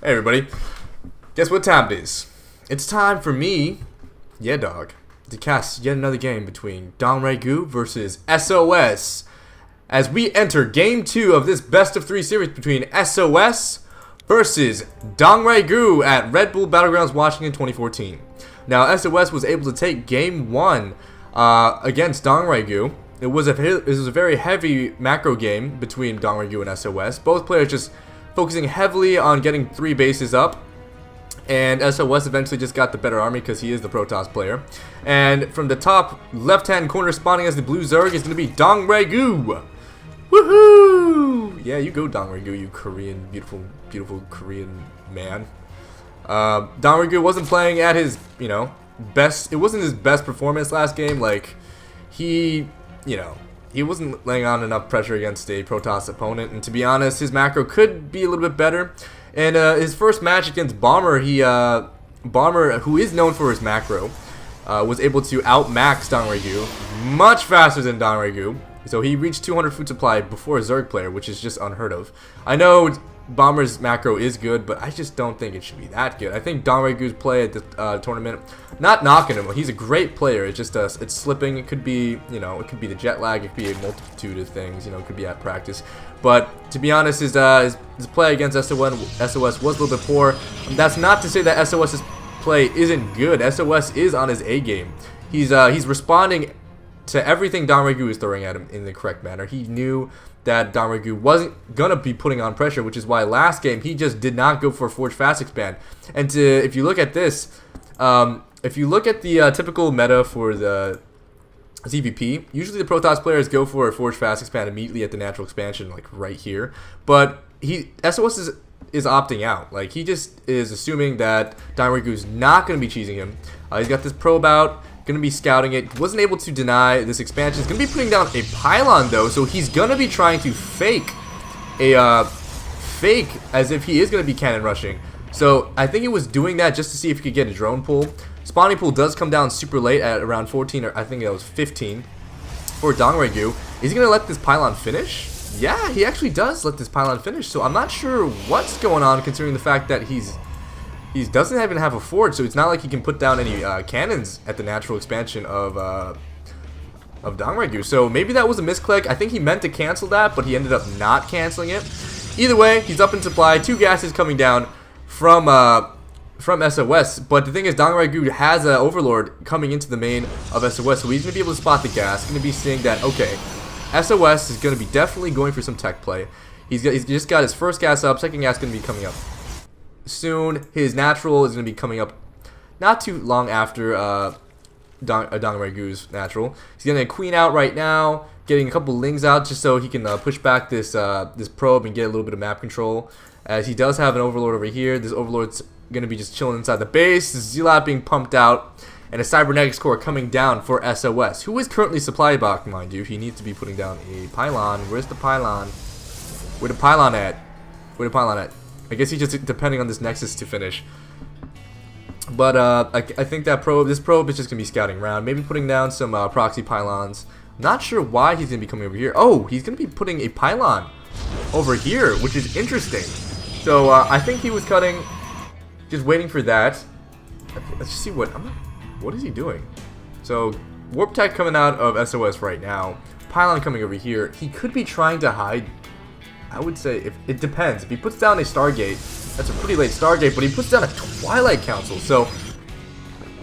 Hey everybody, guess what time it is? It's time for me, yehdawg, to cast yet another game between Dongraegu versus sOs as we enter game 2 of this best of 3 series between sOs versus Dongraegu at Red Bull Battlegrounds Washington 2014. Now sOs was able to take game 1 against Dongraegu. It was a very heavy macro game between Dongraegu and sOs. Both players just focusing heavily on getting 3 bases up, and sOs eventually just got the better army because he is the Protoss player. And from the top left-hand corner, spawning as the blue Zerg, is going to be Dongraegu. Woohoo! Yeah, you go Dongraegu, you Korean, beautiful Korean man. Dongraegu wasn't playing at his, best. It wasn't his best performance last game. Like, he wasn't laying on enough pressure against a Protoss opponent, and to be honest, his macro could be a little bit better. And his first match against Bomber, Bomber, who is known for his macro, was able to outmax Dongraegu much faster than Dongraegu. So he reached 200 food supply before a Zerg player, which is just unheard of. I know Bomber's macro is good, but I just don't think it should be that good. I think Dongraegu's play at the tournament, not knocking him, he's a great player. It's just it's slipping. It could be, it could be the jet lag. It could be a multitude of things. It could be at practice. But to be honest, his play against SOS was a little bit poor. That's not to say that SOS's play isn't good. SOS is on his A game. He's responding to everything Dongraegu is throwing at him in the correct manner. He knew that Dongraegu wasn't gonna be putting on pressure, which is why last game he just did not go for a Forge Fast Expand. And if you look at this, if you look at the typical meta for the ZVP, usually the Protoss players go for a Forge Fast Expand immediately at the natural expansion, like right here. But SOS is opting out. Like, he just is assuming that Dongraegu's not gonna be cheesing him. He's got this probe out. Gonna be scouting it. Wasn't able to deny this expansion. He's gonna be putting down a pylon though, so he's gonna be trying to fake as if he is gonna be cannon rushing. So I think he was doing that just to see if he could get a drone pull. Spawning pool does come down super late at around 14, or I think it was 15 for Dongraegu. Is he gonna let this pylon finish? Yeah, he actually does let this pylon finish. So I'm not sure what's going on, considering the fact that he doesn't even have a forge, so it's not like he can put down any cannons at the natural expansion of Dongraegu. So maybe that was a misclick. I think he meant to cancel that, but he ended up not canceling it. Either way, he's up in supply. 2 gases coming down from SOS. But the thing is, Dongraegu has an Overlord coming into the main of SOS, so he's going to be able to spot the gas. He's going to be seeing that, okay, SOS is going to be definitely going for some tech play. He's just got his first gas up. Second gas going to be coming up soon. His natural is going to be coming up not too long after Dongraegu's natural. He's getting a queen out right now, getting a couple lings out just so he can push back this probe and get a little bit of map control, as he does have an Overlord over here. This Overlord's going to be just chilling inside the base. This Z-Lab being pumped out, and a Cybernetics core coming down for SOS, who is currently supply box, mind you. He needs to be putting down a pylon. Where's the pylon? Where the pylon at? Where the pylon at? I guess he's just depending on this Nexus to finish. But I think that this probe is just going to be scouting around. Maybe putting down some proxy pylons. Not sure why he's going to be coming over here. Oh, he's going to be putting a pylon over here, which is interesting. So I think he was cutting, just waiting for that. Let's just see what is he doing? So Warp Tech coming out of SOS right now. Pylon coming over here. He could be trying to hide. I would say it depends. If he puts down a Stargate, that's a pretty late Stargate, but he puts down a Twilight Council. So,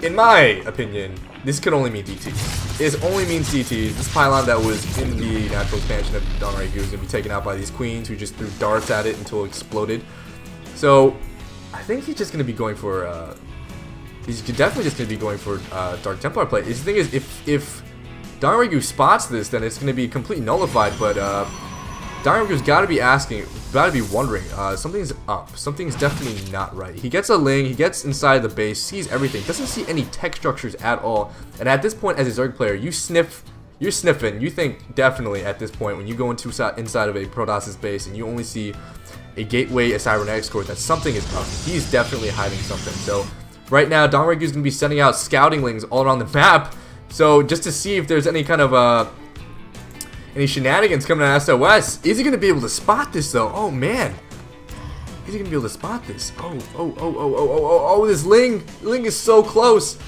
in my opinion, this could only mean DT. It only means DT. This pylon that was in the natural expansion of Dongraegu is going to be taken out by these queens who just threw darts at it until it exploded. So, I think he's just going to be going for, he's definitely just going to be going for Dark Templar play. The thing is, if Dongraegu spots this, then it's going to be completely nullified, but Dongraegu's got to be wondering, something's up. Something's definitely not right. He gets a ling, he gets inside the base, sees everything, doesn't see any tech structures at all. And at this point, as a Zerg player, you're sniffing. You think definitely at this point, when you go inside of a Protoss's base and you only see a gateway, a Cybernetics core, that something is up. He's definitely hiding something. So right now, Dongraegu's going to be sending out scouting lings all around the map. So just to see if there's any kind of any shenanigans coming out of SOS. Is he going to be able to spot this, though? Oh, man. Is he gonna be able to spot this? Oh, this Ling is so close.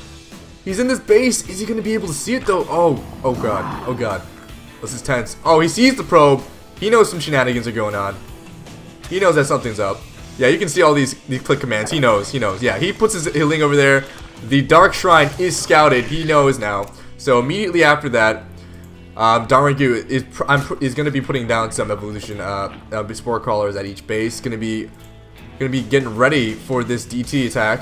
He's in this base. Is he gonna be able to see it though? Oh god. This is tense. Oh, he sees the probe. He knows some shenanigans are going on. He knows that something's up. Yeah, you can see all these click commands. He knows. Yeah, he puts his Ling over there. The Dark Shrine is scouted. He knows now. So immediately after that, Dongraegu is going to be putting down some evolution spore crawlers at each base. Going to be getting ready for this DT attack.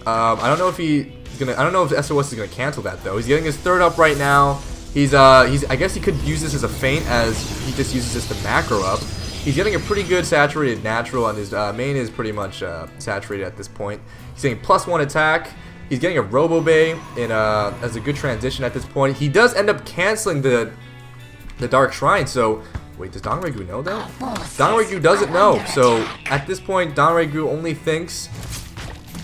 I don't know if SOS is gonna cancel that though. He's getting his third up right now. I guess he could use this as a feint, as he just uses this to macro up. He's getting a pretty good saturated natural, and his main is pretty much saturated at this point. He's getting +1 attack. He's getting a Robo Bay as a good transition at this point. He does end up canceling the Dark Shrine. So wait, does Dongraegu know that? Dongraegu doesn't know. So at this point, Dongraegu only thinks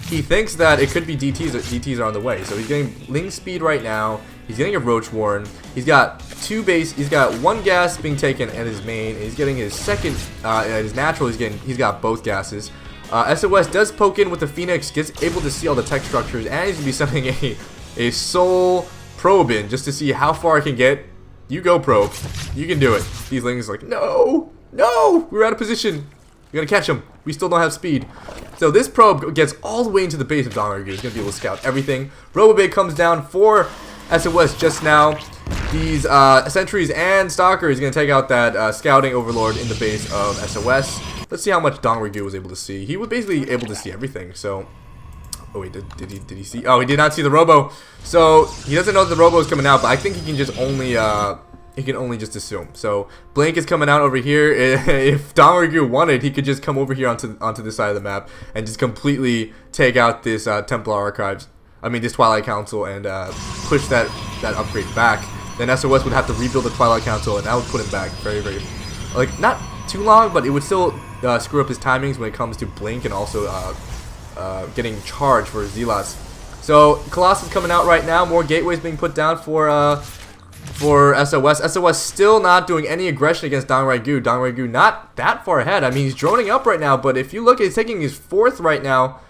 that it could be DTs. DTs are on the way. So he's getting Ling speed right now. He's getting a Roach Warren. He's got He's got one gas being taken at his main. And he's getting his second at his natural. He's got both gases. SOS does poke in with the Phoenix, gets able to see all the tech structures, and he's gonna be sending a Soul Probe in just to see how far it can get. You go, Probe. You can do it. These Lings are like, no, we're out of position. We gotta catch him. We still don't have speed. So this probe gets all the way into the base of Dongraegu. He's gonna be able to scout everything. Robobay comes down for SOS just now. These sentries and stalker is gonna take out that scouting overlord in the base of SOS. Let's see how much Dongraegu was able to see. He was basically able to see everything. So, oh wait, did he see? Oh, he did not see the Robo. So he doesn't know that the Robo is coming out, but I think he can just only just assume. So Blink is coming out over here. If Dongraegu wanted, he could just come over here onto this side of the map and just completely take out this Templar Archives. I mean this Twilight Council, and push that upgrade back. Then SOS would have to rebuild the Twilight Council, and that would put him back very, like, not too long, but it would still screw up his timings when it comes to Blink and also getting charged for Zealots. So Colossus coming out right now. More gateways being put down for SOS. SOS still not doing any aggression against Dongraegu. Dongraegu not that far ahead. I mean, he's droning up right now, but if you look, he's taking his 4th right now.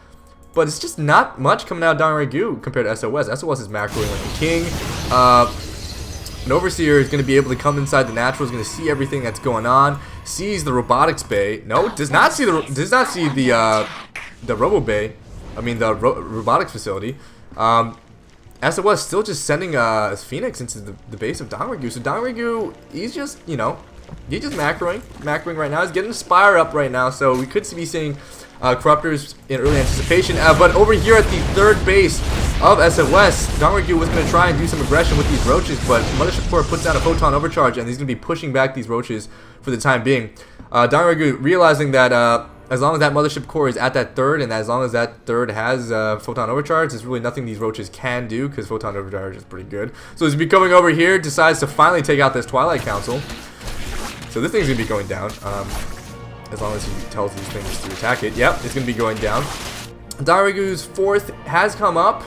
But it's just not much coming out of Dongraegu compared to SOS. SOS is macroing like a king. An Overseer is going to be able to come inside the natural. Is going to see everything that's going on. Sees the robotics bay. No, does not see the Robo Bay. I mean the robotics facility. SOS still just sending his Phoenix into the base of Dongraegu. So Dongraegu, he's just, he's just macroing right now. He's getting Spire up right now. So we could be seeing Corruptors in early anticipation. But over here at the 3rd base of SOS, Dongraegu was going to try and do some aggression with these roaches, but Mothership Core puts down a Photon Overcharge, and he's going to be pushing back these roaches for the time being. Dongraegu realizing that as long as that Mothership Core is at that 3rd, and as long as that 3rd has Photon Overcharge, there's really nothing these roaches can do, because Photon Overcharge is pretty good. So he's going to be coming over here, decides to finally take out this Twilight Council. So this thing's going to be going down, as long as he tells these things to attack it. Yep, it's going to be going down. Dongraegu's 4th has come up.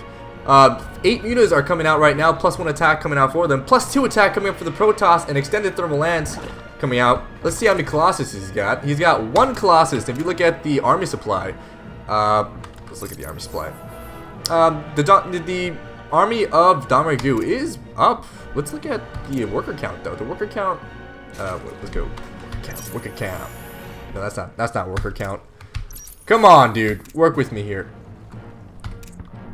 8 mutas are coming out right now, +1 attack coming out for them, +2 attack coming up for the Protoss, and extended thermal lance coming out. Let's see how many Colossus he's got. He's got 1 Colossus. If you look at the army supply, let's look at the army supply. The army of Dongraegu is up. Let's look at the worker count though. The worker count. Let's go. Worker count. No, that's not worker count. Come on, dude. Work with me here.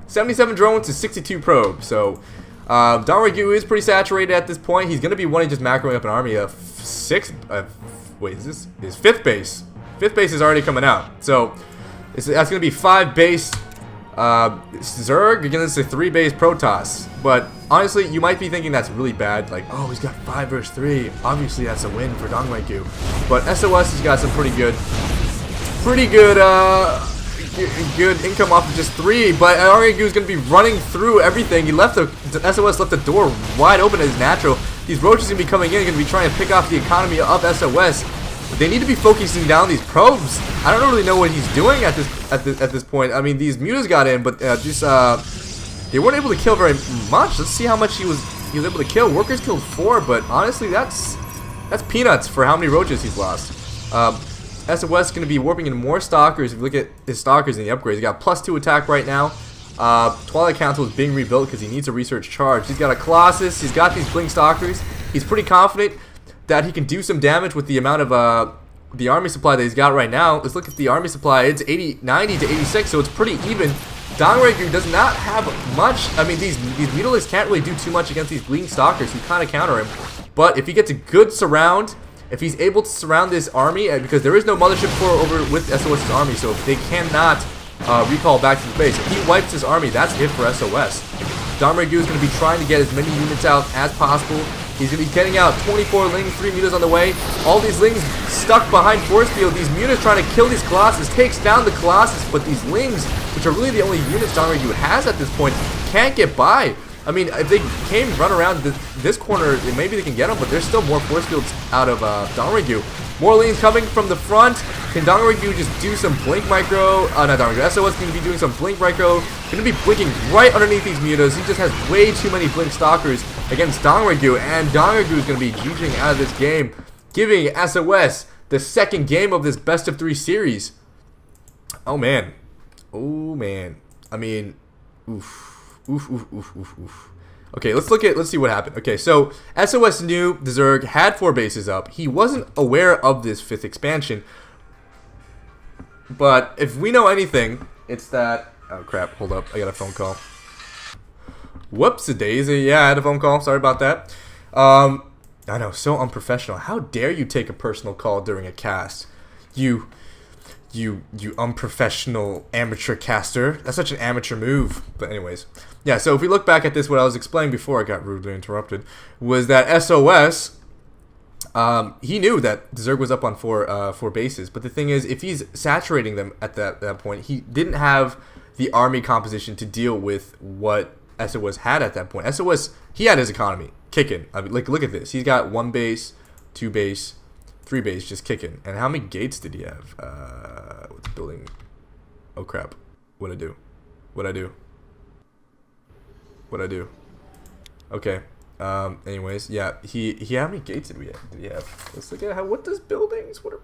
77 drones to 62 probes. So Dongraegu is pretty saturated at this point. He's gonna be wanting just macroing up an army of 6. Wait, is this his 5th base? 5th base is already coming out. So that's gonna be 5 base Zerg against a 3 base Protoss. But honestly, you might be thinking that's really bad. Like, oh, he's got 5 versus 3. Obviously, that's a win for Dongraegu. But SOS has got some pretty good income off of just 3, but Dongraegu is going to be running through everything. SOS left the door wide open as natural. These roaches are going to be coming in, going to be trying to pick off the economy of SOS. They need to be focusing down these probes. I don't really know what he's doing at this point. I mean, these mutas got in, but they weren't able to kill very much. Let's see how much he was able to kill. Workers killed 4, but honestly, that's peanuts for how many roaches he's lost. SOS is going to be warping in more Stalkers. If you look at his Stalkers and the upgrades, he got +2 attack right now. Twilight Council is being rebuilt because he needs a research charge. He's got a Colossus. He's got these Blink Stalkers. He's pretty confident that he can do some damage with the amount of the army supply that he's got right now. Let's look at the army supply. It's 90 to 86, so it's pretty even. Dongraegu does not have much. I mean, these Mutilates can't really do too much against these Bleeding Stalkers who kind of counter him. But if he gets a good surround, if he's able to surround this army, because there is no Mothership Core over with SOS's army, so if they cannot recall back to the base, if he wipes his army, that's it for SOS. Dongraegu is going to be trying to get as many units out as possible. He's going to be getting out 24 Lings, 3 Mutas on the way. All these Lings stuck behind Force Field. These Mutas trying to kill these Colossus. Takes down the Colossus, but these Lings, which are really the only units Dongraegu has at this point, can't get by. I mean, if they came run around this corner, maybe they can get them, but there's still more Force Fields out of Dongraegu. More Lings coming from the front. Can Dongraegu just do some Blink Micro? Not Dongraegu. SOS going to be doing some Blink Micro. Going to be blinking right underneath these Mutas. He just has way too many Blink Stalkers against Dongraegu, and Dongraegu is going to be GGing out of this game, giving SOS the second game of this best-of-3 series. Oh, man. Oh, man. I mean, oof. Oof. Okay, let's see what happened. Okay, so SOS knew the Zerg had 4 bases up. He wasn't aware of this 5th expansion. But if we know anything, it's that... Oh, crap. Hold up. I got a phone call. Whoops-a-daisy. Yeah, I had a phone call. Sorry about that. I know, so unprofessional. How dare you take a personal call during a cast? You unprofessional amateur caster. That's such an amateur move. But anyways. Yeah, so if we look back at this, what I was explaining before I got rudely interrupted, was that SOS... he knew that the Zerg was up on four bases, but the thing is, if he's saturating them at that point, he didn't have the army composition to deal with what SOS had at that point. SOS, he had his economy kicking. I mean, like, look at this. He's got 1 base, 2 base, 3 base just kicking. And how many gates did he have? What's building? Oh crap! What'd I do? Okay. Anyways, yeah, he how many gates did he have? Let's look at what does buildings, what are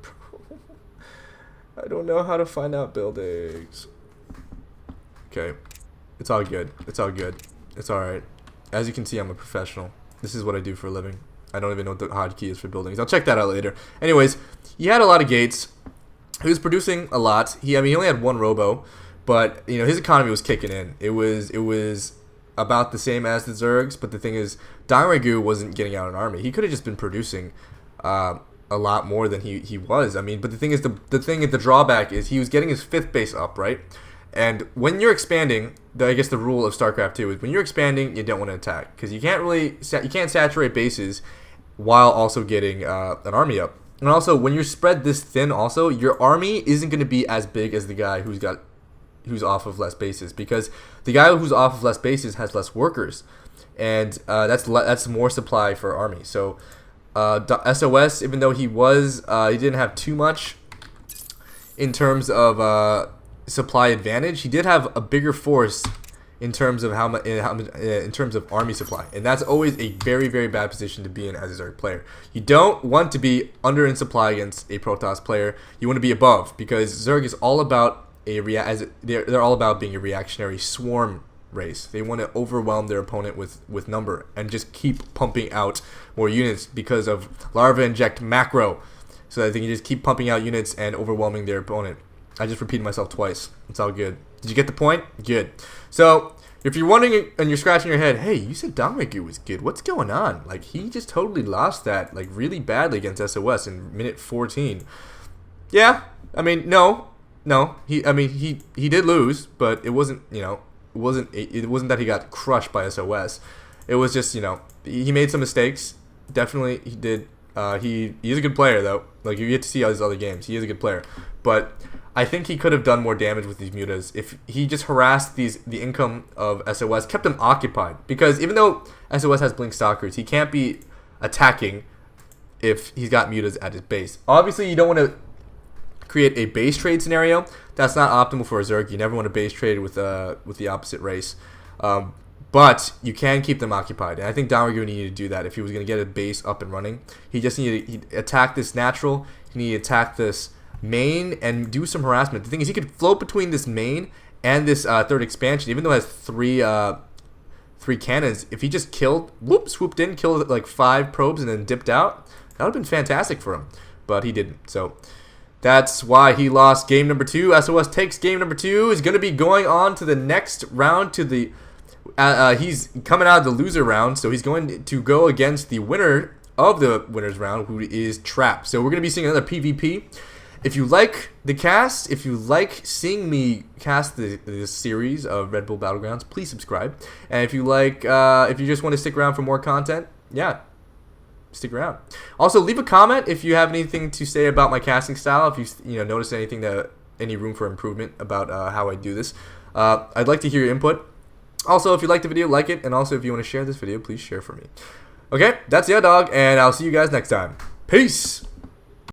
I don't know how to find out buildings. Okay. It's all good. It's alright. As you can see, I'm a professional. This is what I do for a living. I don't even know what the hotkey is for buildings. I'll check that out later. Anyways, he had a lot of gates. He was producing a lot. He only had 1 robo, but you know, his economy was kicking in. It was about the same as the Zergs, but the thing is, Dongraegu wasn't getting out an army. He could have just been producing a lot more than he was. I mean, but the thing is, the drawback is he was getting his 5th base up, right? And when you're expanding, I guess the rule of StarCraft 2 is when you're expanding, you don't want to attack, because you can't saturate bases while also getting an army up. And also, when you're spread this thin, also your army isn't going to be as big as the guy who's off of less bases, because the guy who's off of less bases has less workers, and that's more supply for army. So SOS, even though he didn't have too much in terms of supply advantage, he did have a bigger force in terms of in terms of army supply, and that's always a very, very bad position to be in as a Zerg player. You don't want to be under in supply against a Protoss player. You want to be above, because Zerg is all about they're all about being a reactionary swarm race. They want to overwhelm their opponent with number and just keep pumping out more units because of larva inject macro, so that they can just keep pumping out units and overwhelming their opponent. I just repeated myself twice. It's all good. Did you get the point? Good. So if you're wondering and you're scratching your head, hey, you said Dongraegu was good. What's going on? Like, he just totally lost that, like, really badly against SOS in minute 14. Yeah. I mean, no. He did lose, but it wasn't, it wasn't that he got crushed by SOS. It was just, he made some mistakes. Definitely he did. He's a good player, though. Like, you get to see all his other games. He is a good player. But I think he could have done more damage with these mutas if he just harassed the income of SOS, kept them occupied. Because even though SOS has Blink Stalkers, he can't be attacking if he's got mutas at his base. Obviously, you don't want to create a base trade scenario. That's not optimal for a Zerg. You never want to base trade with the opposite race. But you can keep them occupied. And I think Dongraegu needed to do that if he was going to get a base up and running. He just needed to attack this natural. He needed to attack this main and do some harassment. The thing is, he could float between this main and this third expansion, even though it has three cannons. If he just swooped in, killed like 5 probes, and then dipped out, that would have been fantastic for him. But he didn't. So that's why he lost game number 2. SOS takes game number 2. Is going to be going on to the next round. To the he's coming out of the loser round, so he's going to go against the winner of the winners round, who is Trap. So we're going to be seeing another PvP. If you like the cast, if you like seeing me cast this series of Red Bull Battlegrounds, please subscribe. And if you like, if you just want to stick around for more content, yeah, stick around. Also, leave a comment if you have anything to say about my casting style. If you notice anything any room for improvement about how I do this, I'd like to hear your input. Also, if you like the video, like it, and also if you want to share this video, please share for me. Okay, that's yehdawg, and I'll see you guys next time. Peace.